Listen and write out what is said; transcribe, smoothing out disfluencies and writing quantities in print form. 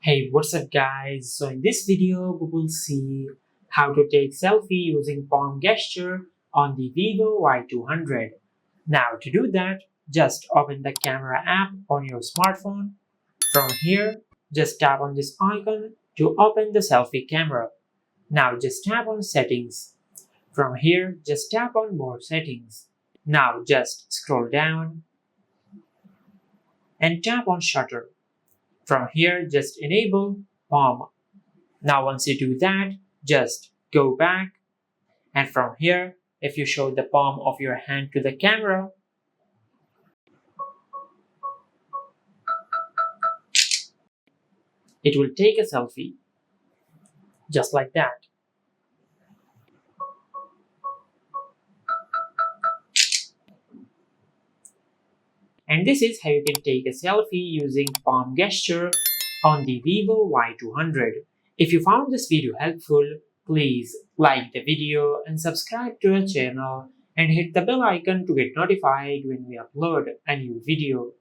Hey, what's up guys? So in this video, we will see how to take selfie using palm gesture on the Vivo Y200. Now to do that, just open the camera app on your smartphone. From here, just tap on this icon to open the selfie camera. Now just tap on settings. From here, just tap on more settings. Now just scroll down and tap on shutter. From here, just enable palm. Now once you do that, just go back, and from here, if you show the palm of your hand to the camera, it will take a selfie, just like that. And this is how you can take a selfie using palm gesture on the Vivo Y200. If you found this video helpful, please like the video and subscribe to our channel and hit the bell icon to get notified when we upload a new video.